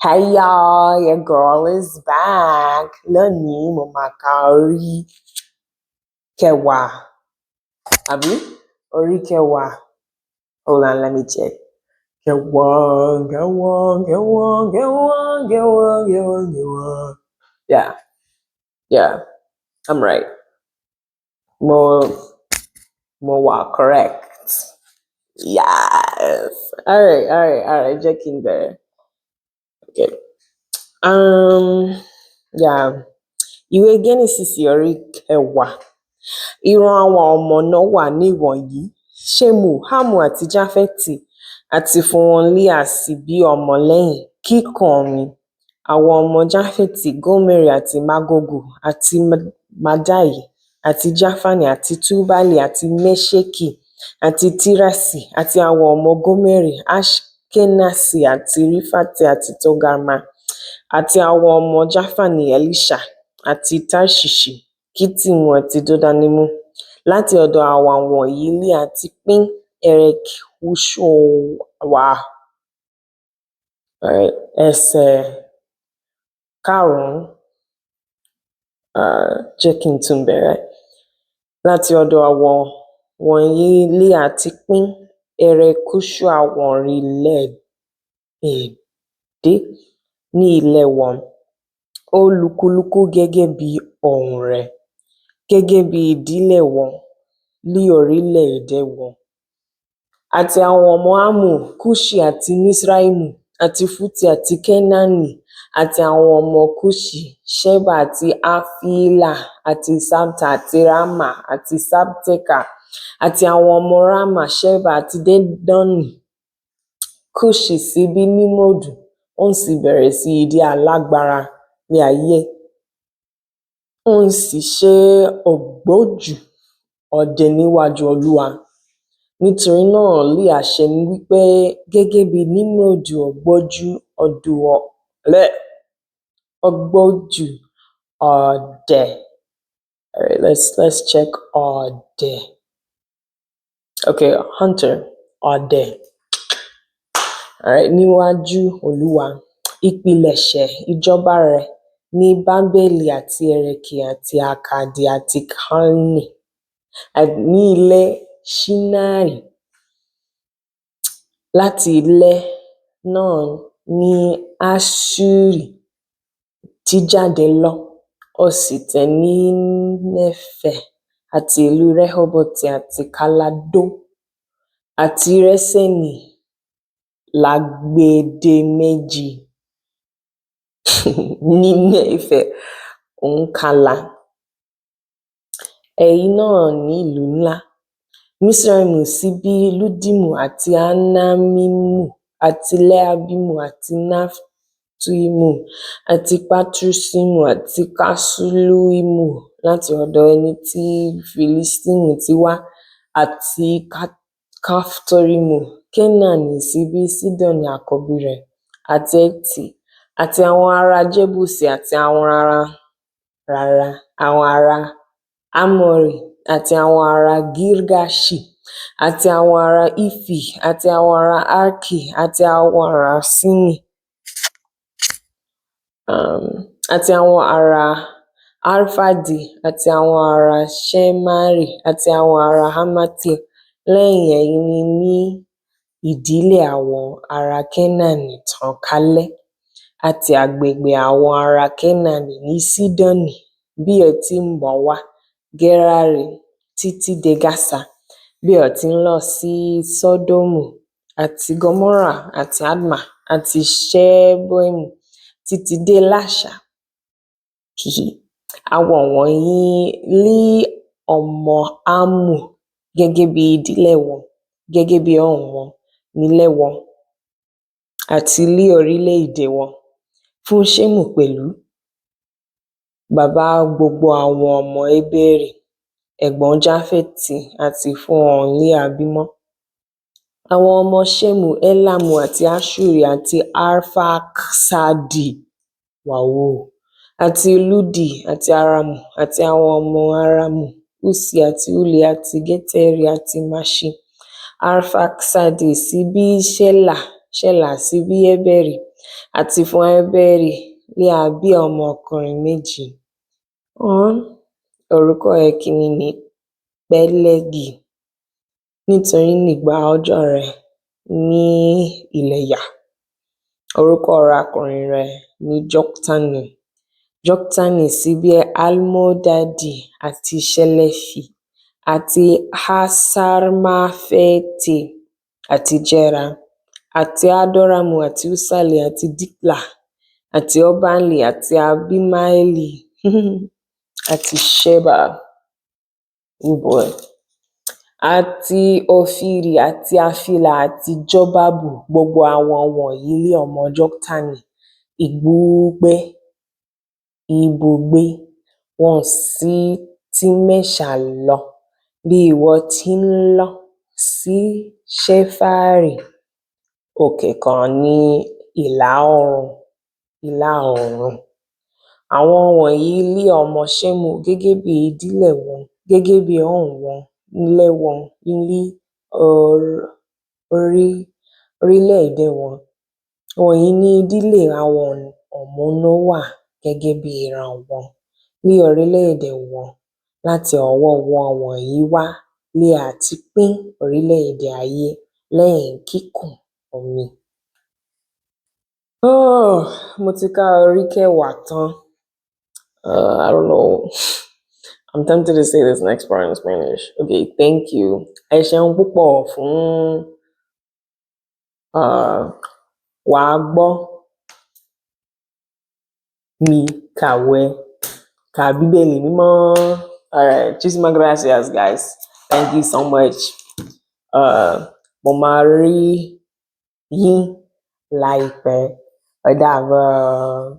Hey y'all, your girl is back. Lónìí mo máa ka orí kẹwàá. Àbí? Orí kẹwàá. Hold on, let me check. Kẹwàá. Yeah, I'm right. More correct. Yes. All right. Jẹ́ kí n bẹ̀rẹ̀. Okay. Yeah. Ìwé Genesis orí kẹwàá. Ìran àwọn ọmọ náà wà níwọ̀nyí: Ṣémù, Hámù àti Jáfẹ́tì, àti fún wọn Léà sì bí ọmọ lẹ́yìn kíkún mi. Àwọn ọmọ Jáfẹ́tì, Gómérì àti Mágógù, àti Mádàì, àti Jáfánì, àti Túbálì, àti Méṣèkì, àti Tírásì, àti àwọn ọmọ Gómérì, Aṣkénásì, àti Rífátì, àti Tógámà, àti àwọn ọmọ Jáfánì, Èlíṣà, àti Táṣíṣì, Kítìmù, àti Dódánímù. Láti ọ̀dọ̀ àwọn wọ̀nyí Léà ti pín Erech Húṣọ́à. Ẹsẹ̀ karùn-ún. Jẹ́ kí n tún bẹ̀rẹ̀. Láti ọ̀dọ̀ àwọn wọ̀nyí Léà ti pín Erech Húṣọ́à orílẹ̀-èdè ní ilẹ̀ wọn, olúkúlùkù gẹ́gẹ́ bí ohùn rẹ̀, gẹ́gẹ́ bí ìdílé wọn, ní orílẹ̀-èdè wọn. Àti àwọn ọmọ Hámù, Kuṣi àti Misraimu, àti Fútì àti Kénáánì, àti àwọn ọmọ Kuṣi, Ṣeba àti Hafiila, àti Sabta àti Rama, àti Sabteka, àti àwọn ọmọ Rama, Ṣeba àti Dedani. Kuṣi sì bí Nímródù, òun sì bẹ̀rẹ̀ sí í di alágbára ní ayé. Òun sì ṣe ògbójú ọdẹ níwájú Olúwa. Nítorí náà Léà ṣe wí pé gẹ́gẹ́ bí Nímródù ògbójú ọdẹ. All right, let's check ọdẹ. Okay, hunter, ọdẹ. All right, níwájú Olúwa. Ìpilẹ̀ṣẹ̀ ìjọba rẹ̀ ní Bábélì àti Erékì àti Akkadi àti Kalni, ní ilẹ̀ Ṣínárì. Láti ilẹ̀ náà ni Aṣuri ti jáde lọ, ó sì tẹ̀ ní Néfè àti ìlú Rehoboti àti Káládó àti Réṣẹ́nì lágbèdémèjì ní Néfè òǹkàlà. Èyí náà ní ìlú ńlá. Misraimu sì bí Ludimu àti Anamimu àti Leabimu àti Naftalimu àti Patrusimu àti Kasluimu láti ọ̀dọ̀ ẹni tí Filistini ti wá, àti Kaftorimu. Kénáánì sì bí Sidoni àkọ́bí rẹ̀, àti Heti, àti àwọn ará Jebusi, àti àwọn ará Amori, àti àwọn ará Girgaṣi, àti àwọn ará Hifi, àti àwọn ará Arki, àti àwọn ará Sini, àti àwọn ará Arfadi, àti àwọn ará Ṣemari, àti àwọn ará Hamati. Lẹ́yìn èyí ni ìdílé àwọn ará Kénáánì tàn kálẹ̀, àti agbègbè àwọn ará Kénáánì ní Sidoni, bí ó ti ń bọ̀ wá Gerari títí dé Gasa, bí ó ti ń lọ sí Sodomu àti Gomorra àti Adma àti Ṣeboimu títí dé Lasha. Àwọn wọ̀nyí ní ọmọ Hámù gẹ́gẹ́ bí ìdílé wọn, gẹ́gẹ́ bí ohùn wọn, nílé wọn, àti ní orílẹ̀-èdè wọn. Fún Ṣémù pẹ̀lú, bàbá gbogbo àwọn ọmọ Hébérì, ẹ̀gbọ́n Jáfẹ́tì, àti fún wọn Léà bímọ. Àwọn ọmọ Ṣémù, Élámù àti Aṣuri àti Arfaksadi, àti Ludi àti Aramu, àti àwọn ọmọ Aramu, Usi àti Uli àti Geteri àti Maṣi. Arfaksadi sì bí Ṣela sì bí Heberi, àti fún Hébérì ni a bí ọmọkùnrin méjì. Orúkọ ìkíní ni Pélégì, nítorí nígbà ọjọ́ rẹ̀ ní ilẹ̀ yá. Orúkọ arákùnrin rẹ̀ ni Joktani. Joktani sì bí Almodadi àti Ṣelefi àti Hasarmafeti àti Jera àti Adoramu àti Usali àti Dikla àti Obanli àti Abimaeli àti Sheba, oh boy, àti Ofiri àti Afila àti Jobabu. Gbogbo àwọn wọ̀nyí lé ọmọ Joktani. Ibùgbé wọn sì ti Mesha lọ bí ìwọ ti ń lọ sí Ṣefari, òkè kan ní ìlà oòrùn. Àwọn wọ̀nyí lé ọmọ Ṣemu gẹ́gẹ́ bí ìdílé wọn, gẹ́gẹ́ bí ohùn wọn, ilé wọn, ilé orílẹ̀-èdè wọn. Wọ̀nyí ni ìdílé àwọn ọmọ Nóà gẹ́gẹ́ bí ìran wọn, ní orílẹ̀-èdè wọn. Láti ọwọ́ wọn wọ̀nyí wá ni a ti pín orílẹ̀-èdè ayé lẹ́yìn kíkún omi. Mo ti ka orí kẹwàá tán. I don't know. I'm tempted to say this next part in Spanish. Okay, thank you. Ẹ ṣeun púpọ̀ fún wàá gbọ́ mi ka Bíbélì mímọ́. All right, muchísimas gracias, guys. Thank you so much. Mo máa rí yín láìpẹ́. Ó dàbọ̀.